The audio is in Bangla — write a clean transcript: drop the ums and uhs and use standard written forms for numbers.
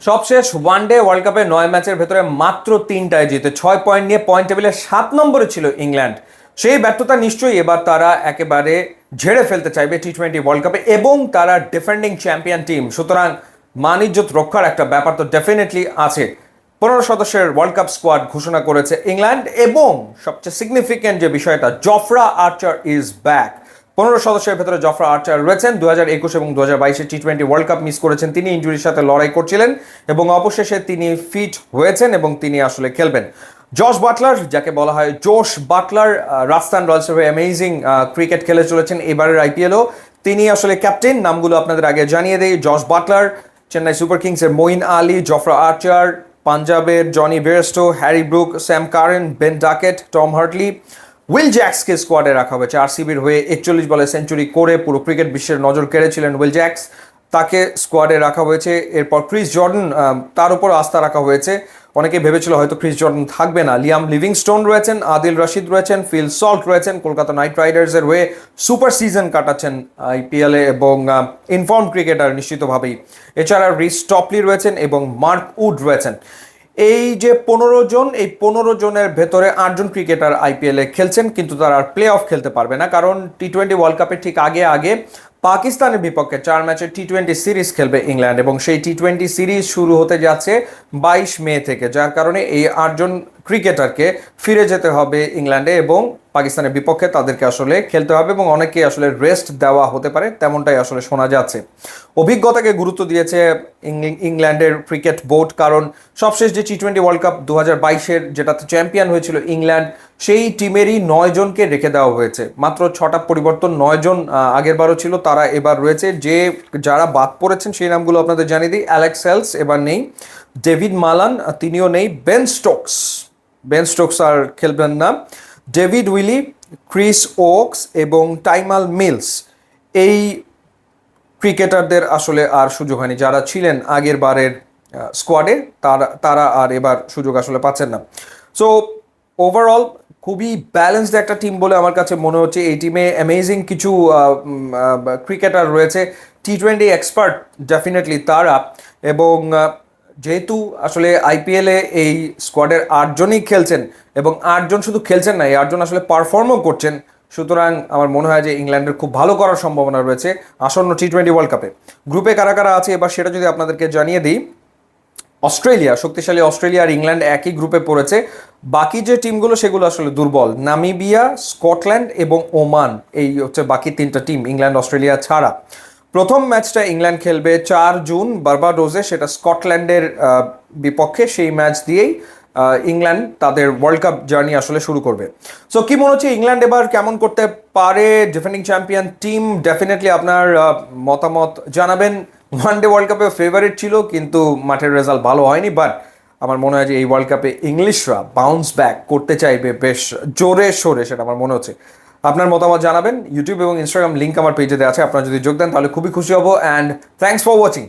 সবশেষ ওয়ানডে ওয়ার্ল্ড কাপে 9 ম্যাচের ভেতরে মাত্র 3টায় জিতে 6 পয়েন্ট নিয়ে পয়েন্ট টেবিলে 7 নম্বরে ছিল ইংল্যান্ড। সেই ব্যর্থতা নিশ্চয়ই এবার তারা একেবারে ঝেড়ে ফেলতে চাইবে টি-20 ওয়ার্ল্ড কাপে, এবং তারা ডিফেন্ডিং চ্যাম্পিয়ন টিম, সুতরাং মান ইজ্জত রক্ষার একটা ব্যাপার তো ডেফিনেটলি আছে। 15 সদস্যের ওয়ার্ল্ড কাপ স্কোয়াড ঘোষণা করেছে ইংল্যান্ড, এবং সবচেয়ে সিগনিফিক্যান্ট যে বিষয়টা, জফরা আর্চার ইজ ব্যাক। 15 সদস্যের ভেতরে জফরা আর্চার রয়েছেন। 2021 এবং 2022 টি-20 ওয়ার্ল্ড কাপ মিস করেছেন তিনি, ইনজুরির সাথে লড়াই করছিলেন, এবং অবশেষে তিনি ফিট হয়েছেন এবং তিনি আসলে খেলবেন। জশ বাটলার, যাকে বলা হয় জোশ বাটলার, রাজস্থান রয়্যালসের হয়ে অ্যামেজিং ক্রিকেট খেলে চলেছেন এবারের আইপিএলও। তিনি আসলে ক্যাপ্টেন। নামগুলো আপনাদের আগে জানিয়ে দেই: জশ বাটলার, চেন্নাই সুপার কিংসের মঈন আলী, জফরা আর্চার, পাঞ্জাবের Jonny Bairstow, Harry Brook, Sam Curran, Ben Duckett, Tom Hartley. Will জ্যাক্সকে স্কোয়াডে রাখা হয়েছে। আরসিবির হয়ে 41 বলে সেঞ্চুরি করে পুরো ক্রিকেট বিশ্বের নজর কেড়েছিলেন উইল জ্যাক্স, তাকে স্কোয়াডে রাখা হয়েছে। এরপর ক্রিস জর্ডন, তার উপর আস্থা রাখা হয়েছে। অনেকে ভেবেছিল হয়তো ক্রিস জর্ডন থাকবে না। লিয়াম লিভিংস্টোন রয়েছেন, আদিল রশিদ রয়েছেন, ফিল সল্ট রয়েছেন, কলকাতা নাইট রাইডার্সের হয়ে সুপার সিজন কাটাচ্ছেন আইপিএলে এবং ইনফর্ম ক্রিকেটার নিশ্চিতভাবেই। এছাড়া রিস টপলি রয়েছেন এবং মার্ক উড রয়েছেন। এই যে 15 জন, এই 15 জনের ভেতরে 8 জন ক্রিকেটার আইপিএলে খেলছেন, কিন্তু তারা আর প্লে অফ খেলতে পারবে না, কারণ টি-20 ওয়ার্ল্ড কাপের ঠিক আগে আগে পাকিস্তানের বিপক্ষে 4 ম্যাচের টি-20 সিরিজ খেলবে ইংল্যান্ড, এবং সেই টি-20 সিরিজ শুরু হতে যাচ্ছে 22 মে থেকে, যার কারণে এই 8 জন ক্রিকেটারকে ফিরে যেতে হবে ইংল্যান্ডে, এবং পাকিস্তানের বিপক্ষে তাদেরকে আসলে খেলতে হবে, এবং অনেকে আসলে রেস্ট দেওয়া হতে পারে, তেমনটাই আসলে শোনা যাচ্ছে। অভিজ্ঞতাকে গুরুত্ব দিয়েছে ইংল্যান্ডের ক্রিকেট বোর্ড, কারণ সবশেষ যে টি-20 ওয়ার্ল্ড কাপ 2022-এর, যেটাতে চ্যাম্পিয়ন হয়েছিল ইংল্যান্ড, সেই টিমেরই 9 জনকে রেখে দেওয়া হয়েছে। মাত্র 6টা পরিবর্তন, 9 জন আগেরবারও ছিল, তারা এবার রয়েছে। যারা বাদ পড়েছেন সেই নামগুলো আপনাদের জানিয়ে দিই: অ্যালেক্স হেলস এবার নেই, ডেভিড মালান তিনিও নেই, বেন স্টোকস আর খেলবেন না, ডেভিড উইলি, ক্রিস ওকস এবং টাইমাল মিলস, এই ক্রিকেটারদের আসলে আর সুযোগ হয়নি। যারা ছিলেন আগের বারের স্কোয়াডে, তারা আর এবার সুযোগ আসলে পাচ্ছেন না। সো ওভারঅল খুবই ব্যালেন্সড একটা টিম বলে আমার কাছে মনে হচ্ছে। এই টিমে অ্যামেজিং কিছু ক্রিকেটার রয়েছে, টি-20 এক্সপার্ট ডেফিনেটলি তারা, এবং যেহেতু আসলে আইপিএলে এই স্কোয়াডের 8 জনই খেলছেন, এবং 8 জন শুধু খেলছেন না, এই 8 জন আসলে পারফর্মও করছেন, সুতরাং আমার মনে হয় যে ইংল্যান্ডের খুব ভালো করার সম্ভাবনা রয়েছে আসন্ন টি-20 ওয়ার্ল্ড কাপে। গ্রুপে কারা কারা আছে এবার সেটা যদি আপনাদেরকে জানিয়ে দিই: অস্ট্রেলিয়া, শক্তিশালী অস্ট্রেলিয়া আর ইংল্যান্ড একই গ্রুপে পড়েছে। বাকি যে টিমগুলো সেগুলো আসলে দুর্বল: নামিবিয়া, স্কটল্যান্ড এবং ওমান, এই হচ্ছে বাকি 3টা টিম, ইংল্যান্ড অস্ট্রেলিয়া ছাড়া। প্রথম ম্যাচটা ইংল্যান্ড খেলবে 4 জুন বার্বাডোসে, সেটা স্কটল্যান্ডের বিপক্ষে। সেই ম্যাচ দিয়েই ইংল্যান্ড তাদের ওয়ার্ল্ড কাপ জার্নি আসলে শুরু করবে। সো কি মনে হচ্ছে ইংল্যান্ড এবার কেমন করতে পারে? ডিফেন্ডিং চ্যাম্পিয়ন টিম, ডেফিনেটলি আপনার মতামত জানাবেন। ওয়ানডে ওয়ার্ল্ড কাপে ফেভারিট ছিল, কিন্তু মাঠের রেজাল্ট ভালো হয়নি, বাট আমার মনে হয় যে এই ওয়ার্ল্ড কাপে ইংলিশরা বাউন্স ব্যাক করতে চাইবে বেশ জোরে সোরে, সেটা আমার মনে হচ্ছে। আপনার মতামত জানাবেন। ইউটিউব এবং ইনস্টাগ্রাম লিঙ্ক আমার পেজে দেওয়া আছে, আপনারা যদি যোগ দেন তাহলে খুবই খুশি হব। And thanks for watching.